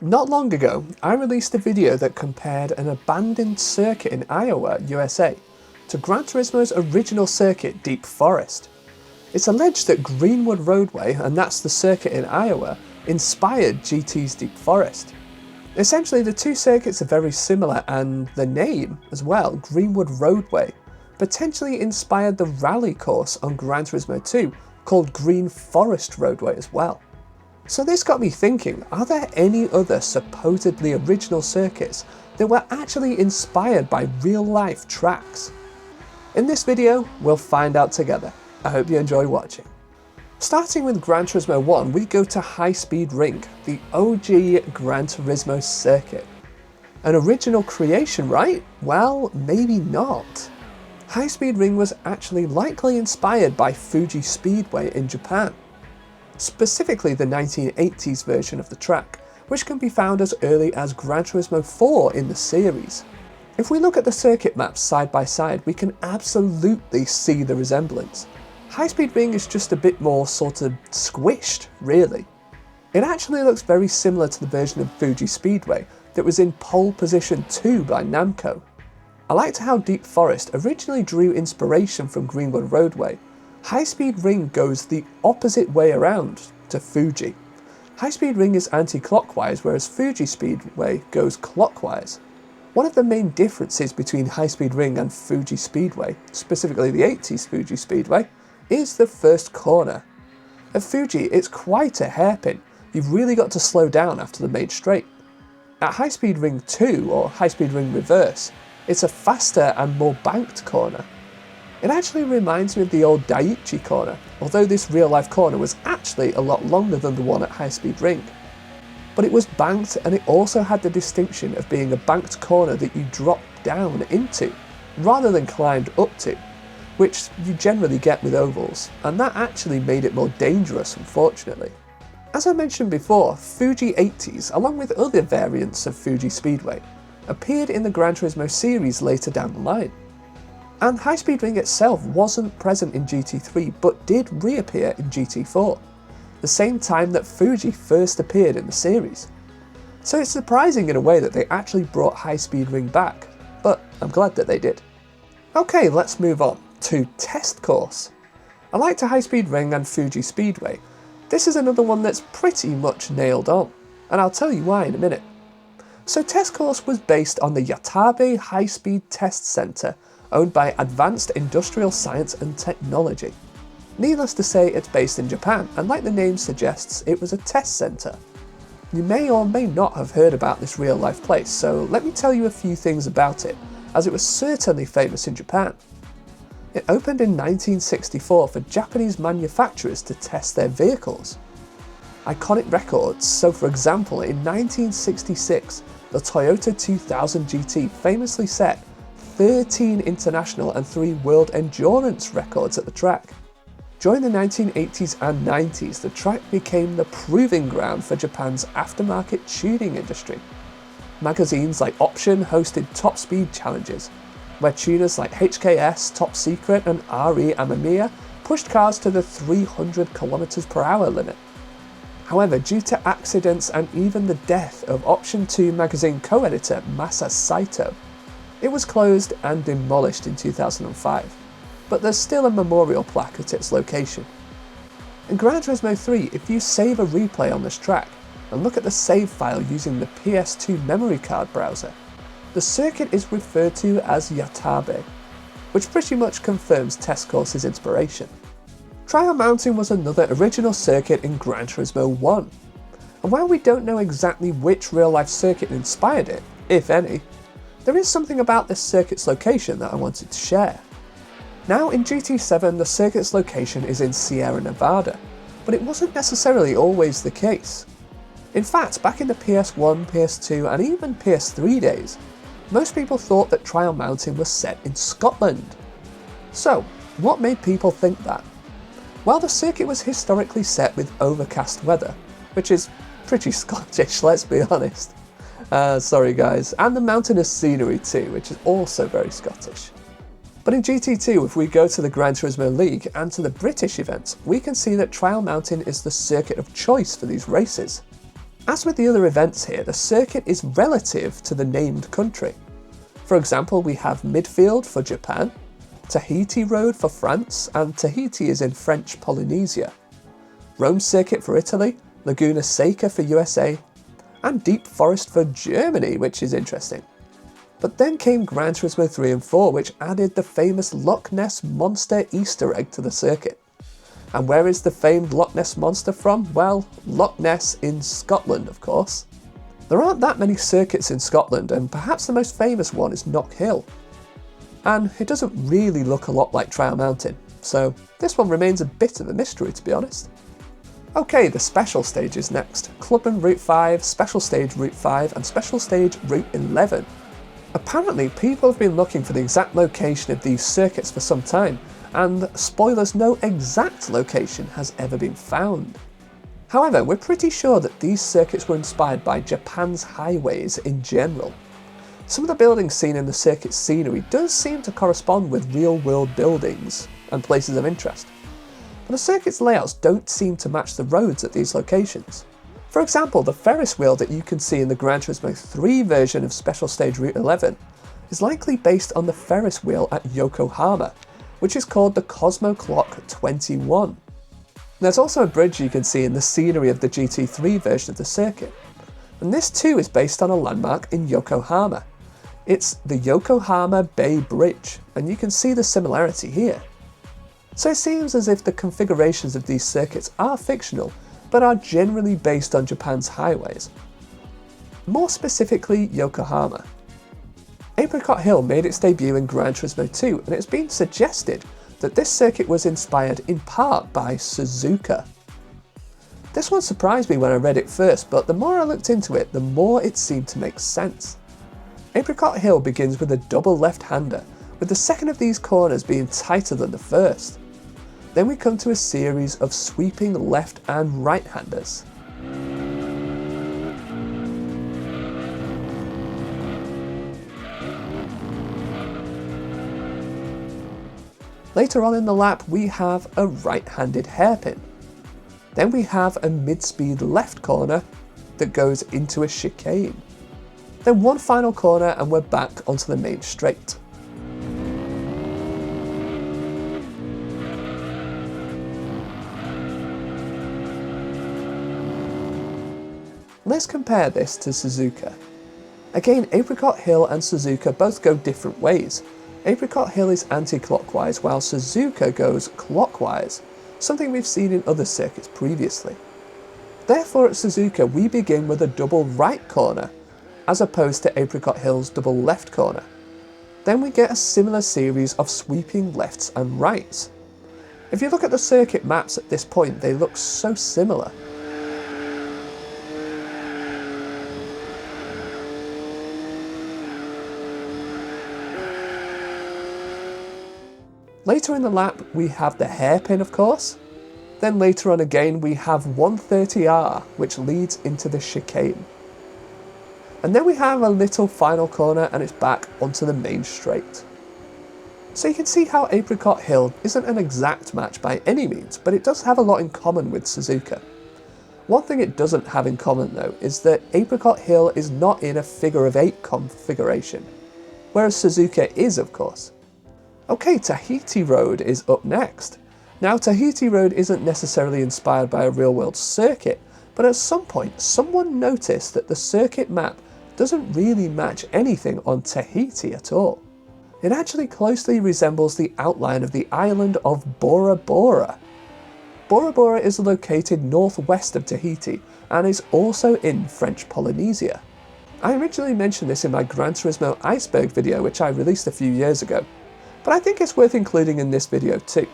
Not long ago, I released a video that compared an abandoned circuit in Iowa, USA, to Gran Turismo's original circuit, Deep Forest. It's alleged that Greenwood Roadway, and that's the circuit in Iowa, inspired GT's Deep Forest. Essentially, the two circuits are very similar, and the name as well, Greenwood Roadway, potentially inspired the rally course on Gran Turismo 2 called Green Forest Roadway as well. So this got me thinking, are there any other supposedly original circuits that were actually inspired by real-life tracks? In this video, we'll find out together. I hope you enjoy watching. Starting with Gran Turismo 1, we go to High Speed Ring, the OG Gran Turismo circuit. An original creation, right? Well, maybe not. High Speed Ring was actually likely inspired by Fuji Speedway in Japan. Specifically the 1980s version of the track, which can be found as early as Gran Turismo 4 in the series. If we look at the circuit maps side by side, we can absolutely see the resemblance. High Speed Ring is just a bit more sort of squished, really. It actually looks very similar to the version of Fuji Speedway that was in pole position 2 by Namco. I liked how Deep Forest originally drew inspiration from Greenwood Roadway. High Speed Ring goes the opposite way around to Fuji. High Speed Ring is anti-clockwise, whereas Fuji Speedway goes clockwise. One of the main differences between High Speed Ring and Fuji Speedway, specifically the 80s Fuji Speedway, is the first corner. At Fuji, it's quite a hairpin. You've really got to slow down after the main straight. At High Speed Ring 2, or High Speed Ring Reverse, it's a faster and more banked corner. It actually reminds me of the old Daiichi corner, although this real-life corner was actually a lot longer than the one at High Speed Ring. But it was banked, and it also had the distinction of being a banked corner that you dropped down into, rather than climbed up to, which you generally get with ovals, and that actually made it more dangerous, unfortunately. As I mentioned before, Fuji 80s, along with other variants of Fuji Speedway, appeared in the Gran Turismo series later down the line. And High Speed Ring itself wasn't present in GT3, but did reappear in GT4, the same time that Fuji first appeared in the series. So it's surprising in a way that they actually brought High Speed Ring back, but I'm glad that they did. Okay, let's move on to Test Course. Alike to High Speed Ring and Fuji Speedway, this is another one that's pretty much nailed on, and I'll tell you why in a minute. So Test Course was based on the Yatabe High Speed Test Center, owned by Advanced Industrial Science and Technology. Needless to say, it's based in Japan, and like the name suggests, it was a test centre. You may or may not have heard about this real-life place, so let me tell you a few things about it, as it was certainly famous in Japan. It opened in 1964 for Japanese manufacturers to test their vehicles. Iconic records, so for example, in 1966, the Toyota 2000 GT famously set 13 international and 3 world endurance records at the track. During the 1980s and 90s, the track became the proving ground for Japan's aftermarket tuning industry. Magazines like Option hosted top speed challenges, where tuners like HKS, Top Secret and RE Amamiya pushed cars to the 300 km/h limit. However, due to accidents and even the death of Option 2 magazine co-editor Masa Saito, it was closed and demolished in 2005, but there's still a memorial plaque at its location. In Gran Turismo 3, if you save a replay on this track and look at the save file using the PS2 memory card browser, the circuit is referred to as Yatabe, which pretty much confirms Test Course's inspiration. Trial Mountain was another original circuit in Gran Turismo 1, and while we don't know exactly which real-life circuit inspired it, if any, there is something about this circuit's location that I wanted to share. Now in GT7 the circuit's location is in Sierra Nevada, but it wasn't necessarily always the case. In fact, back in the PS1, PS2 and even PS3 days, most people thought that Trial Mountain was set in Scotland. So, what made people think that? Well, the circuit was historically set with overcast weather, which is pretty Scottish, let's be honest. Sorry guys. And the mountainous scenery too, which is also very Scottish. But in GT2, if we go to the Gran Turismo League and to the British events, we can see that Trial Mountain is the circuit of choice for these races. As with the other events here, the circuit is relative to the named country. For example, we have Midfield for Japan, Tahiti Road for France, and Tahiti is in French Polynesia, Rome Circuit for Italy, Laguna Seca for USA, and Deep Forest for Germany, which is interesting. But then came Gran Turismo 3 and 4, which added the famous Loch Ness Monster Easter egg to the circuit. And where is the famed Loch Ness Monster from? Well, Loch Ness in Scotland, of course. There aren't that many circuits in Scotland, and perhaps the most famous one is Knock Hill. And it doesn't really look a lot like Trial Mountain, so this one remains a bit of a mystery, to be honest. Okay, the special stages next. Clubman Route 5, Special Stage Route 5, and Special Stage Route 11. Apparently, people have been looking for the exact location of these circuits for some time, and spoilers, no exact location has ever been found. However, we're pretty sure that these circuits were inspired by Japan's highways in general. Some of the buildings seen in the circuit scenery does seem to correspond with real-world buildings and places of interest, but the circuit's layouts don't seem to match the roads at these locations. For example, the Ferris wheel that you can see in the Gran Turismo 3 version of Special Stage Route 11 is likely based on the Ferris wheel at Yokohama, which is called the Cosmo Clock 21. There's also a bridge you can see in the scenery of the GT3 version of the circuit, and this too is based on a landmark in Yokohama. It's the Yokohama Bay Bridge, and you can see the similarity here. So it seems as if the configurations of these circuits are fictional, but are generally based on Japan's highways. More specifically, Yokohama. Apricot Hill made its debut in Gran Turismo 2, and it's been suggested that this circuit was inspired in part by Suzuka. This one surprised me when I read it first, but the more I looked into it, the more it seemed to make sense. Apricot Hill begins with a double left-hander, with the second of these corners being tighter than the first. Then we come to a series of sweeping left and right-handers. Later on in the lap we have a right-handed hairpin. Then we have a mid-speed left corner that goes into a chicane. Then one final corner and we're back onto the main straight. Let's compare this to Suzuka. Again, Apricot Hill and Suzuka both go different ways. Apricot Hill is anti-clockwise while Suzuka goes clockwise, something we've seen in other circuits previously. Therefore at Suzuka we begin with a double right corner, as opposed to Apricot Hill's double left corner. Then we get a similar series of sweeping lefts and rights. If you look at the circuit maps at this point, they look so similar. Later in the lap we have the hairpin, of course. Then later on again we have 130R, which leads into the chicane. And then we have a little final corner and it's back onto the main straight. So you can see how Apricot Hill isn't an exact match by any means, but it does have a lot in common with Suzuka. One thing it doesn't have in common though is that Apricot Hill is not in a figure of 8 configuration, whereas Suzuka is, of course. Okay, Tahiti Road is up next. Now Tahiti Road isn't necessarily inspired by a real-world circuit, but at some point someone noticed that the circuit map doesn't really match anything on Tahiti at all. It actually closely resembles the outline of the island of Bora Bora. Bora Bora is located northwest of Tahiti and is also in French Polynesia. I originally mentioned this in my Gran Turismo Iceberg video which I released a few years ago, but I think it's worth including in this video too.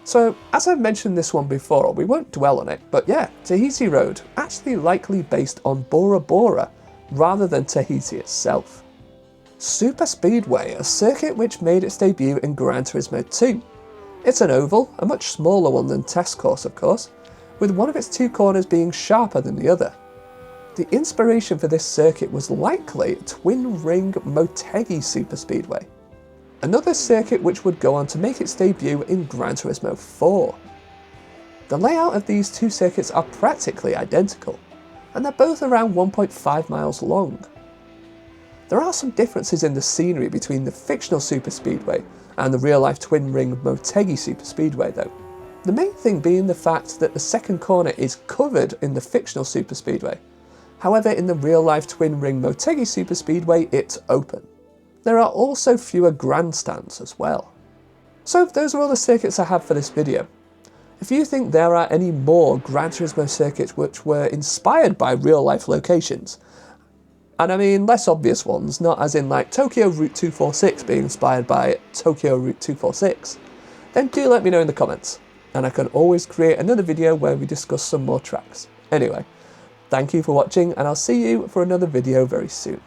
So, as I've mentioned this one before, we won't dwell on it, but yeah, Tahiti Road, actually likely based on Bora Bora rather than Tahiti itself. Super Speedway, a circuit which made its debut in Gran Turismo 2. It's an oval, a much smaller one than Test Course of course, with one of its two corners being sharper than the other. The inspiration for this circuit was likely twin ring Motegi Superspeedway, another circuit which would go on to make its debut in Gran Turismo 4. The layout of these two circuits are practically identical, and they're both around 1.5 miles long. There are some differences in the scenery between the fictional Superspeedway and the real-life twin-ring Motegi Superspeedway though. The main thing being the fact that the second corner is covered in the fictional Superspeedway. However, in the real-life twin-ring Motegi Superspeedway, it's open. There are also fewer grandstands as well. So those are all the circuits I have for this video. If you think there are any more Gran Turismo circuits which were inspired by real-life locations, and I mean less obvious ones, not as in like Tokyo Route 246 being inspired by Tokyo Route 246, then do let me know in the comments, and I can always create another video where we discuss some more tracks. Anyway, thank you for watching, and I'll see you for another video very soon.